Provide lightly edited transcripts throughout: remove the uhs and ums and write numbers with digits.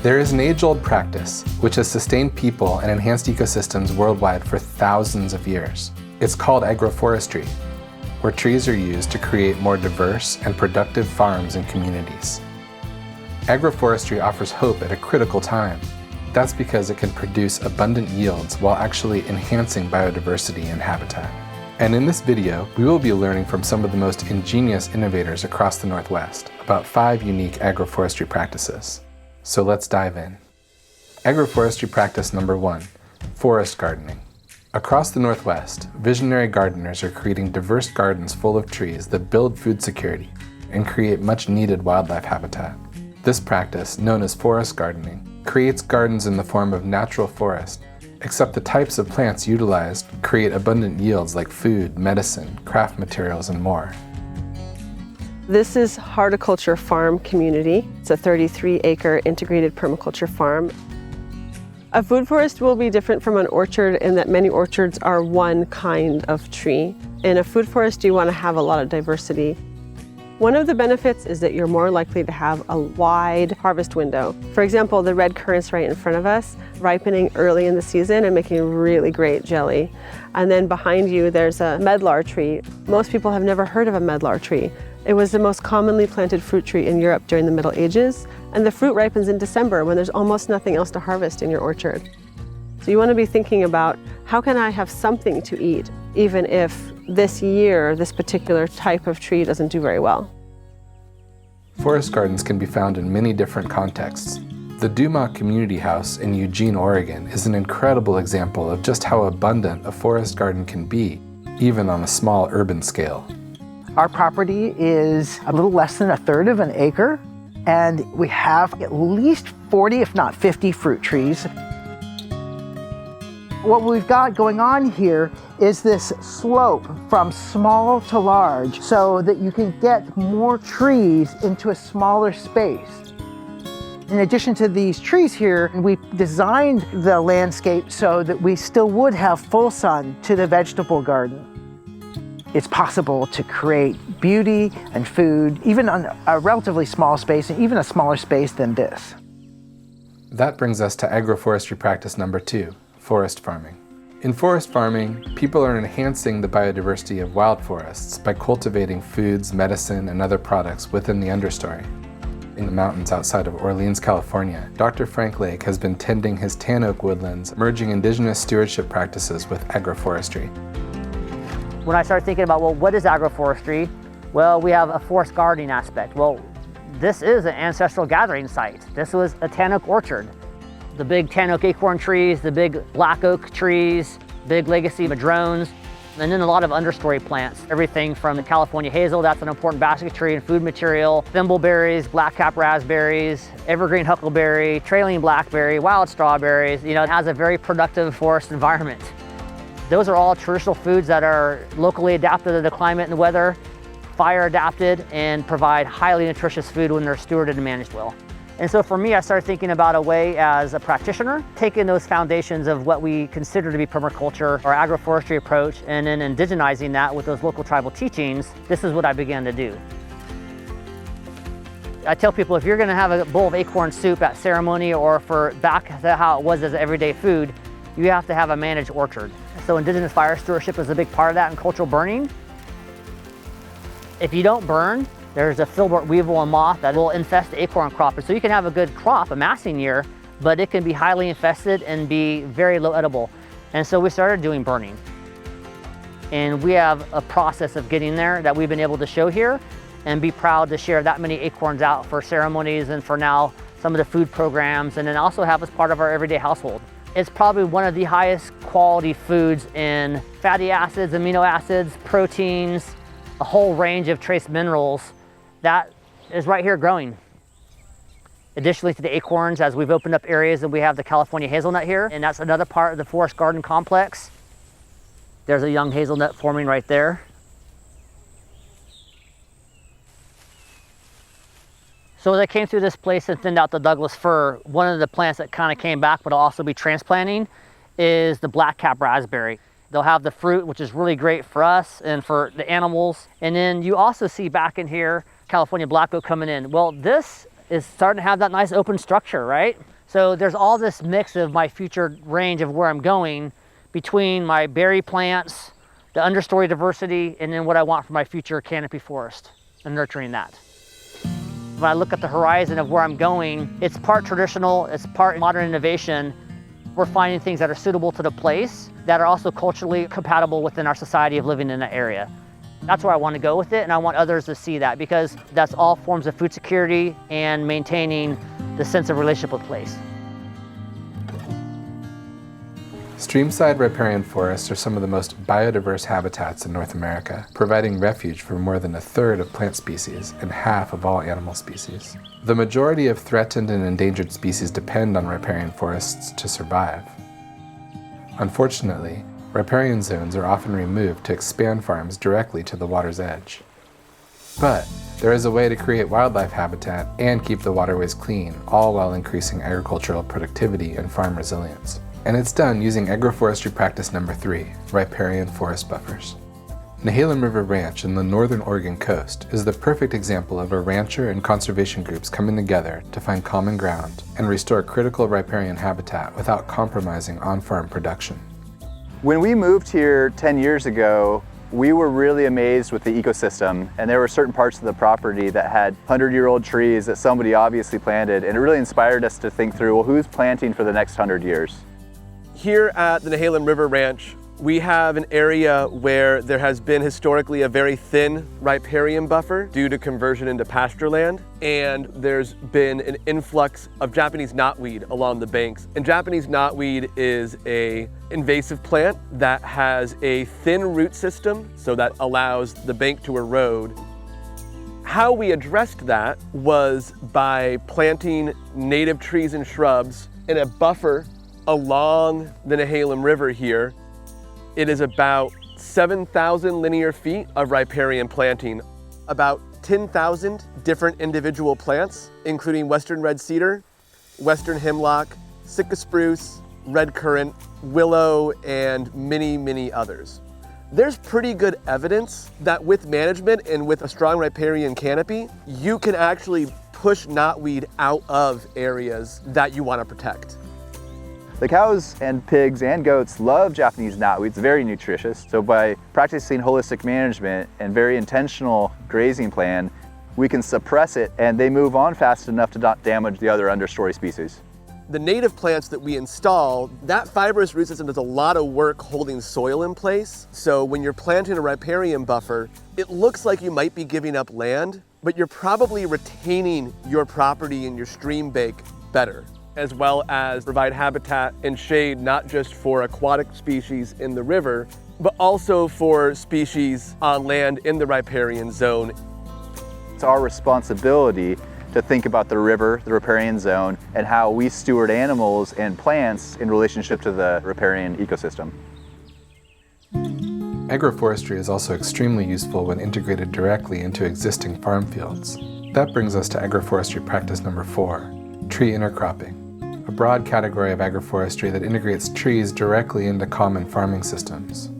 There is an age-old practice which has sustained people and enhanced ecosystems worldwide for thousands of years. It's called agroforestry, where trees are used to create more diverse and productive farms and communities. Agroforestry offers hope at a critical time. That's because it can produce abundant yields while actually enhancing biodiversity and habitat. And in this video, we will be learning from some of the most ingenious innovators across the Northwest about 5 unique agroforestry practices. So let's dive in. Agroforestry practice number 1, forest gardening. Across the Northwest, visionary gardeners are creating diverse gardens full of trees that build food security and create much needed wildlife habitat. This practice, known as forest gardening, creates gardens in the form of natural forest, except the types of plants utilized create abundant yields like food, medicine, craft materials, and more. This is Horticulture Farm Community. It's a 33-acre integrated permaculture farm. A food forest will be different from an orchard in that many orchards are one kind of tree. In a food forest, you want to have a lot of diversity. One of the benefits is that you're more likely to have a wide harvest window. For example, the red currants right in front of us, ripening early in the season and making really great jelly. And then behind you, there's a medlar tree. Most people have never heard of a medlar tree. It was the most commonly planted fruit tree in Europe during the Middle Ages, and the fruit ripens in December when there's almost nothing else to harvest in your orchard. So you want to be thinking about, how can I have something to eat, even if this year, this particular type of tree doesn't do very well? Forest gardens can be found in many different contexts. The Dumont Community House in Eugene, Oregon is an incredible example of just how abundant a forest garden can be, even on a small urban scale. Our property is a little less than 1/3 of an acre, and we have at least 40, if not 50 fruit trees. What we've got going on here is this slope from small to large so that you can get more trees into a smaller space. In addition to these trees here, we designed the landscape so that we still would have full sun to the vegetable garden. It's possible to create beauty and food, even on a relatively small space, and even a smaller space than this. That brings us to agroforestry practice number 2, forest farming. In forest farming, people are enhancing the biodiversity of wild forests by cultivating foods, medicine, and other products within the understory. In the mountains outside of Orleans, California, Dr. Frank Lake has been tending his tan oak woodlands, merging indigenous stewardship practices with agroforestry. When I started thinking about, well, what is agroforestry? Well, we have a forest gardening aspect. Well, this is an ancestral gathering site. This was a tan oak orchard. The big tan oak acorn trees, the big black oak trees, big legacy madrones, and then a lot of understory plants. Everything from the California hazel, that's an important basket tree and food material, thimbleberries, blackcap raspberries, evergreen huckleberry, trailing blackberry, wild strawberries. You know, it has a very productive forest environment. Those are all traditional foods that are locally adapted to the climate and the weather, fire adapted, and provide highly nutritious food when they're stewarded and managed well. And so for me, I started thinking about a way as a practitioner, taking those foundations of what we consider to be permaculture or agroforestry approach, and then indigenizing that with those local tribal teachings. This is what I began to do. I tell people, if you're gonna have a bowl of acorn soup at ceremony or for back to how it was as everyday food, you have to have a managed orchard. So indigenous fire stewardship is a big part of that, and cultural burning. If you don't burn, there's a filbert weevil and moth that will infest the acorn crop. And so you can have a good crop, a massing year, but it can be highly infested and be very low edible. And so we started doing burning. And we have a process of getting there that we've been able to show here and be proud to share that many acorns out for ceremonies and for now some of the food programs, and then also have as part of our everyday household. It's probably one of the highest quality foods in fatty acids, amino acids, proteins, a whole range of trace minerals that is right here growing. Additionally to the acorns, as we've opened up areas and we have the California hazelnut here, and that's another part of the forest garden complex. There's a young hazelnut forming right there. So as I came through this place and thinned out the Douglas fir, one of the plants that kind of came back, but I'll also be transplanting, is the blackcap raspberry. They'll have the fruit, which is really great for us and for the animals. And then you also see back in here, California black oak coming in. Well, this is starting to have that nice open structure, right? So there's all this mix of my future range of where I'm going between my berry plants, the understory diversity, and then what I want for my future canopy forest and nurturing that. When I look at the horizon of where I'm going, it's part traditional, it's part modern innovation. We're finding things that are suitable to the place that are also culturally compatible within our society of living in that area. That's where I want to go with it, and I want others to see that, because that's all forms of food security and maintaining the sense of relationship with place. Streamside riparian forests are some of the most biodiverse habitats in North America, providing refuge for more than a third of plant species and half of all animal species. The majority of threatened and endangered species depend on riparian forests to survive. Unfortunately, riparian zones are often removed to expand farms directly to the water's edge. But there is a way to create wildlife habitat and keep the waterways clean, all while increasing agricultural productivity and farm resilience. And it's done using agroforestry practice number 3, riparian forest buffers. Nehalem River Ranch in the northern Oregon coast is the perfect example of a rancher and conservation groups coming together to find common ground and restore critical riparian habitat without compromising on-farm production. When we moved here 10 years ago, we were really amazed with the ecosystem, and there were certain parts of the property that had 100-year-old trees that somebody obviously planted, and it really inspired us to think through, well, who's planting for the next 100 years? Here at the Nehalem River Ranch, we have an area where there has been historically a very thin riparian buffer due to conversion into pasture land, and there's been an influx of Japanese knotweed along the banks. And Japanese knotweed is an invasive plant that has a thin root system, so that allows the bank to erode. How we addressed that was by planting native trees and shrubs in a buffer along the Nehalem River here. It is about 7,000 linear feet of riparian planting, about 10,000 different individual plants, including western red cedar, western hemlock, Sitka spruce, red currant, willow, and many, many others. There's pretty good evidence that with management and with a strong riparian canopy, you can actually push knotweed out of areas that you want to protect. The cows and pigs and goats love Japanese knotweed. It's very nutritious. So by practicing holistic management and very intentional grazing plan, we can suppress it and they move on fast enough to not damage the other understory species. The native plants that we install, that fibrous root system does a lot of work holding soil in place. So when you're planting a riparian buffer, it looks like you might be giving up land, but you're probably retaining your property and your stream bank better, as well as provide habitat and shade not just for aquatic species in the river, but also for species on land in the riparian zone. It's our responsibility to think about the river, the riparian zone, and how we steward animals and plants in relationship to the riparian ecosystem. Agroforestry is also extremely useful when integrated directly into existing farm fields. That brings us to agroforestry practice number 4, tree intercropping, a broad category of agroforestry that integrates trees directly into common farming systems.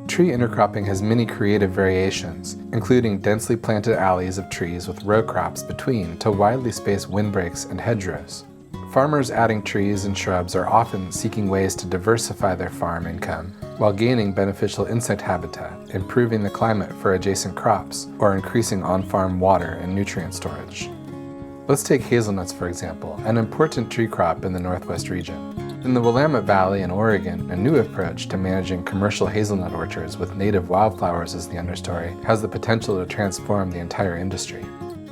Tree intercropping has many creative variations, including densely planted alleys of trees with row crops between to widely spaced windbreaks and hedgerows. Farmers adding trees and shrubs are often seeking ways to diversify their farm income while gaining beneficial insect habitat, improving the climate for adjacent crops, or increasing on-farm water and nutrient storage. Let's take hazelnuts, for example, an important tree crop in the Northwest region. In the Willamette Valley in Oregon, a new approach to managing commercial hazelnut orchards with native wildflowers as the understory has the potential to transform the entire industry.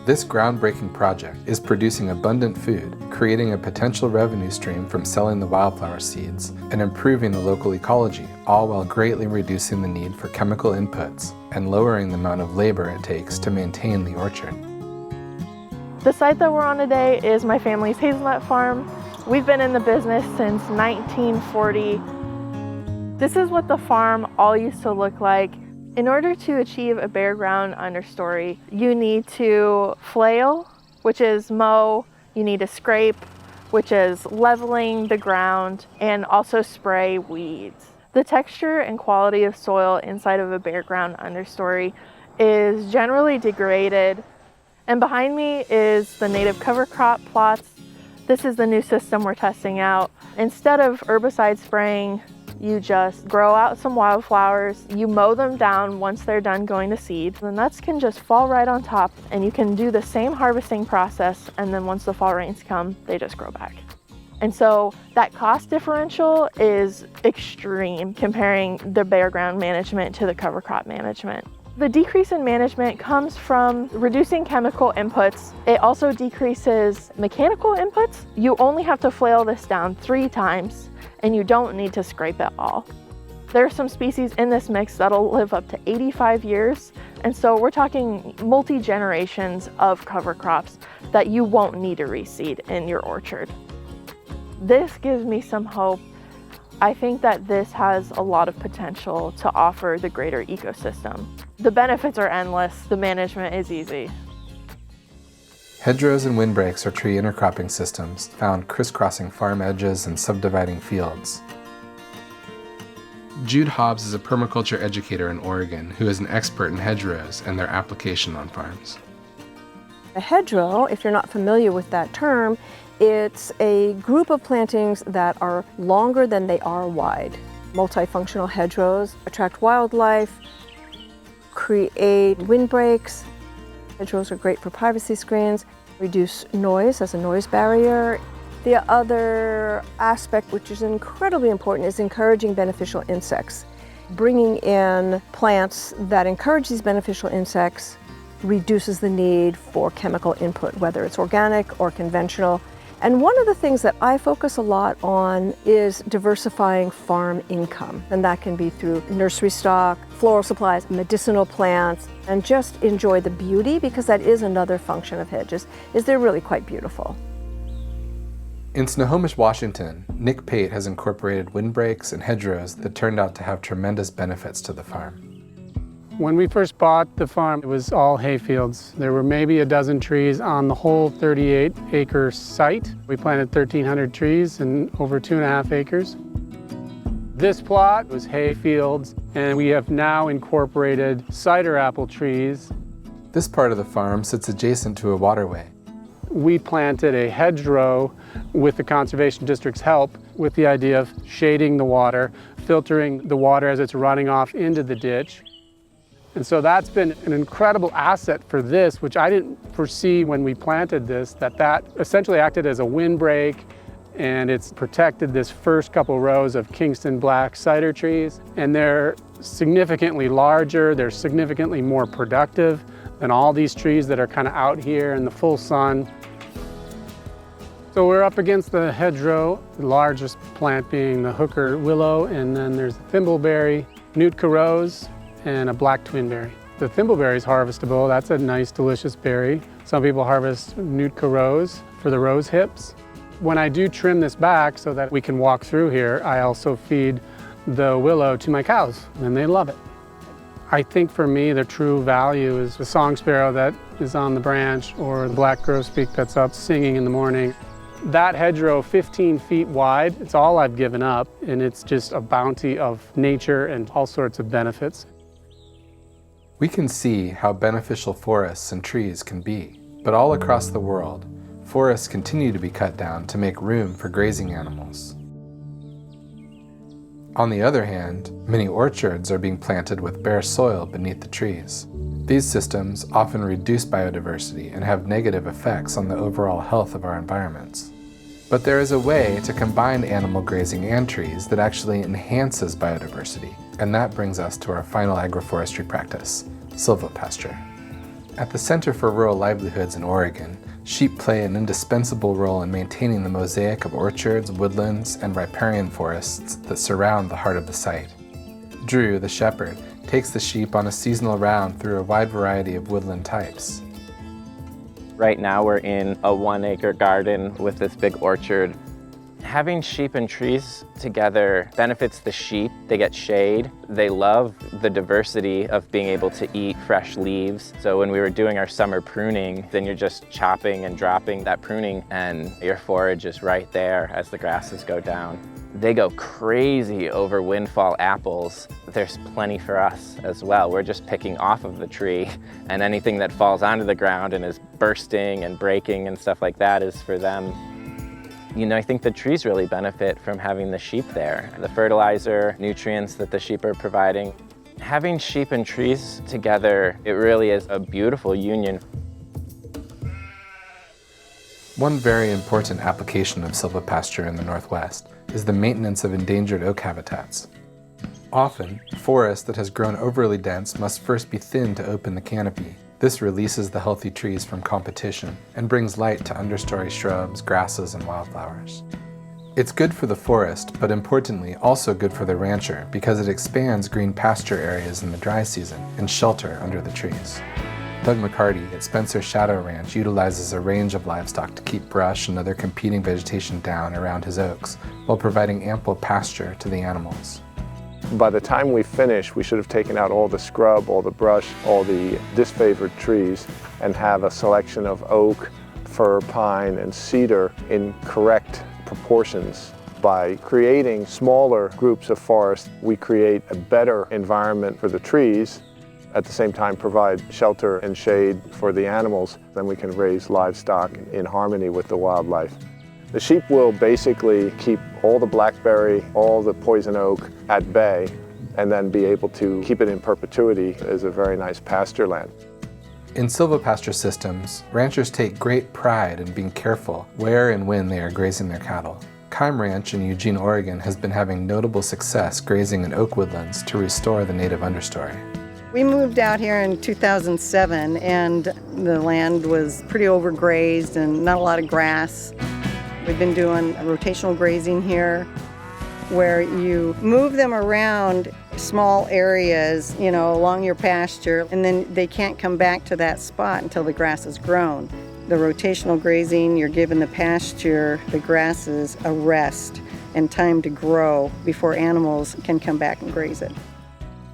This groundbreaking project is producing abundant food, creating a potential revenue stream from selling the wildflower seeds, and improving the local ecology, all while greatly reducing the need for chemical inputs and lowering the amount of labor it takes to maintain the orchard. The site that we're on today is my family's hazelnut farm. We've been in the business since 1940. This is what the farm all used to look like. In order to achieve a bare ground understory, you need to flail, which is mow, you need to scrape, which is leveling the ground, and also spray weeds. The texture and quality of soil inside of a bare ground understory is generally degraded And behind me is the native cover crop plots. This is the new system we're testing out. Instead of herbicide spraying, you just grow out some wildflowers, you mow them down once they're done going to seed. The nuts can just fall right on top, and you can do the same harvesting process, and then once the fall rains come, they just grow back. And so that cost differential is extreme comparing the bare ground management to the cover crop management. The decrease in management comes from reducing chemical inputs. It also decreases mechanical inputs. You only have to flail this down 3 times, and you don't need to scrape it all. There are some species in this mix that'll live up to 85 years, and so we're talking multi-generations of cover crops that you won't need to reseed in your orchard. This gives me some hope. I think that this has a lot of potential to offer the greater ecosystem. The benefits are endless, the management is easy. Hedgerows and windbreaks are tree intercropping systems found crisscrossing farm edges and subdividing fields. Jude Hobbs is a permaculture educator in Oregon who is an expert in hedgerows and their application on farms. A hedgerow, if you're not familiar with that term, it's a group of plantings that are longer than they are wide. Multifunctional hedgerows attract wildlife, create windbreaks. Hedgerows are great for privacy screens, reduce noise as a noise barrier. The other aspect, which is incredibly important, is encouraging beneficial insects. Bringing in plants that encourage these beneficial insects reduces the need for chemical input, whether it's organic or conventional. And one of the things that I focus a lot on is diversifying farm income. And that can be through nursery stock, floral supplies, medicinal plants, and just enjoy the beauty, because that is another function of hedges, is they're really quite beautiful. In Snohomish, Washington, Nick Pate has incorporated windbreaks and hedgerows that turned out to have tremendous benefits to the farm. When we first bought the farm, it was all hayfields. There were maybe a dozen trees on the whole 38-acre site. We planted 1,300 trees in over 2.5 acres. This plot was hayfields, and we have now incorporated cider apple trees. This part of the farm sits adjacent to a waterway. We planted a hedgerow with the Conservation District's help, with the idea of shading the water, filtering the water as it's running off into the ditch. And so that's been an incredible asset for this, which I didn't foresee when we planted this, that essentially acted as a windbreak, and it's protected this first couple rows of Kingston black cider trees. And they're significantly larger, they're significantly more productive than all these trees that are kind of out here in the full sun. So we're up against the hedgerow, the largest plant being the hooker willow, and then there's thimbleberry, Nootka rose, and a black twinberry. The thimbleberry is harvestable. That's a nice, delicious berry. Some people harvest Nootka rose for the rose hips. When I do trim this back so that we can walk through here, I also feed the willow to my cows, and they love it. I think for me, the true value is the song sparrow that is on the branch, or the black grosbeak that's up singing in the morning. That hedgerow, 15 feet wide, it's all I've given up, and it's just a bounty of nature and all sorts of benefits. We can see how beneficial forests and trees can be, but all across the world, forests continue to be cut down to make room for grazing animals. On the other hand, many orchards are being planted with bare soil beneath the trees. These systems often reduce biodiversity and have negative effects on the overall health of our environments. But there is a way to combine animal grazing and trees that actually enhances biodiversity, and that brings us to our final agroforestry practice, silvopasture. At the Center for Rural Livelihoods in Oregon, sheep play an indispensable role in maintaining the mosaic of orchards, woodlands, and riparian forests that surround the heart of the site. Drew, the shepherd, takes the sheep on a seasonal round through a wide variety of woodland types. Right now we're in a 1-acre garden with this big orchard. Having sheep and trees together benefits the sheep. They get shade. They love the diversity of being able to eat fresh leaves. So when we were doing our summer pruning, then you're just chopping and dropping that pruning and your forage is right there as the grasses go down. They go crazy over windfall apples. There's plenty for us as well. We're just picking off of the tree, and anything that falls onto the ground and is bursting and breaking and stuff like that is for them. You know, I think the trees really benefit from having the sheep there. The fertilizer, nutrients that the sheep are providing. Having sheep and trees together, it really is a beautiful union. One very important application of silvopasture in the Northwest is the maintenance of endangered oak habitats. Often, forest that has grown overly dense must first be thinned to open the canopy. This releases the healthy trees from competition and brings light to understory shrubs, grasses, and wildflowers. It's good for the forest, but importantly also good for the rancher because it expands green pasture areas in the dry season and shelter under the trees. Doug McCarty at Spencer Shadow Ranch utilizes a range of livestock to keep brush and other competing vegetation down around his oaks while providing ample pasture to the animals. By the time we finish, we should have taken out all the scrub, all the brush, all the disfavored trees, and have a selection of oak, fir, pine, and cedar in correct proportions. By creating smaller groups of forest, we create a better environment for the trees, at the same time provide shelter and shade for the animals. Then we can raise livestock in harmony with the wildlife. The sheep will basically keep all the blackberry, all the poison oak at bay, and then be able to keep it in perpetuity as a very nice pasture land. In silvopasture systems, ranchers take great pride in being careful where and when they are grazing their cattle. Keim Ranch in Eugene, Oregon has been having notable success grazing in oak woodlands to restore the native understory. We moved out here in 2007 and the land was pretty overgrazed and not a lot of grass. We've been doing rotational grazing here where you move them around small areas, you know, along your pasture, and then they can't come back to that spot until the grass has grown. The rotational grazing, you're giving the pasture, the grasses, a rest and time to grow before animals can come back and graze it.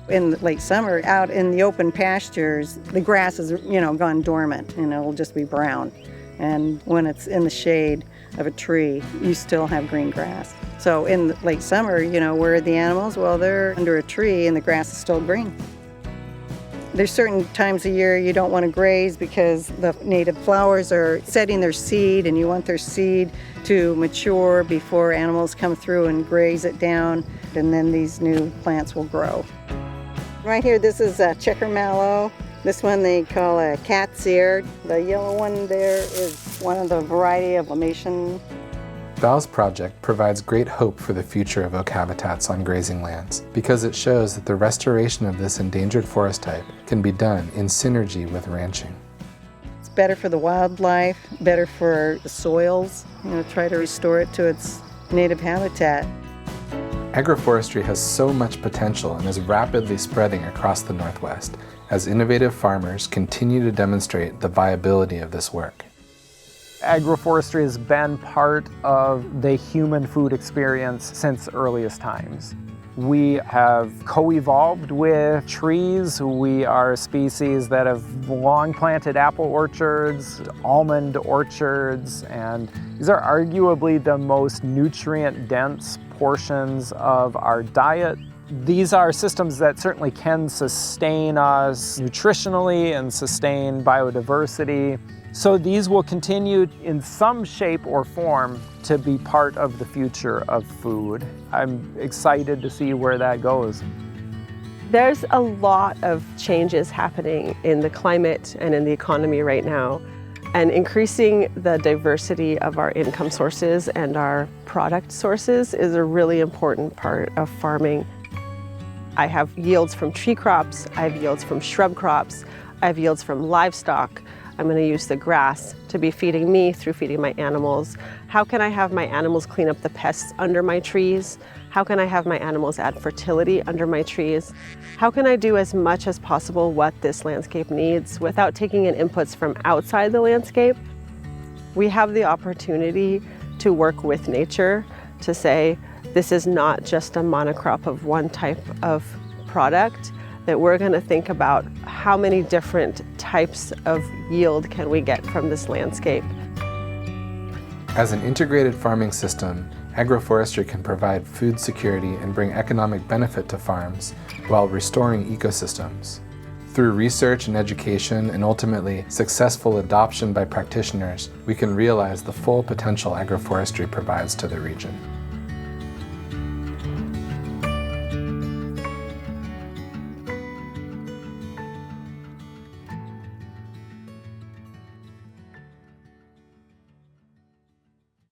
In the late summer, out in the open pastures, the grass has, gone dormant and it'll just be brown. And when it's in the shade of a tree, you still have green grass. So in the late summer, where are the animals? Well, they're under a tree and the grass is still green. There's certain times of year you don't want to graze because the native flowers are setting their seed and you want their seed to mature before animals come through and graze it down, and then these new plants will grow. Right here, this is a checker mallow. This one they call a cat's ear. The yellow one there is one of the variety of limation. Val's project provides great hope for the future of oak habitats on grazing lands because it shows that the restoration of this endangered forest type can be done in synergy with ranching. It's better for the wildlife, better for the soils, try to restore it to its native habitat. Agroforestry has so much potential and is rapidly spreading across the Northwest as innovative farmers continue to demonstrate the viability of this work. Agroforestry has been part of the human food experience since earliest times. We have co-evolved with trees. We are a species that have long planted apple orchards, almond orchards, and these are arguably the most nutrient-dense portions of our diet. These are systems that certainly can sustain us nutritionally and sustain biodiversity. So these will continue in some shape or form to be part of the future of food. I'm excited to see where that goes. There's a lot of changes happening in the climate and in the economy right now, and increasing the diversity of our income sources and our product sources is a really important part of farming. I have yields from tree crops, I have yields from shrub crops, I have yields from livestock. I'm going to use the grass to be feeding me through feeding my animals. How can I have my animals clean up the pests under my trees? How can I have my animals add fertility under my trees? How can I do as much as possible what this landscape needs without taking in inputs from outside the landscape? We have the opportunity to work with nature to say this is not just a monocrop of one type of product, that we're going to think about how many different types of yield can we get from this landscape. As an integrated farming system, agroforestry can provide food security and bring economic benefit to farms while restoring ecosystems. Through research and education and ultimately successful adoption by practitioners, we can realize the full potential agroforestry provides to the region.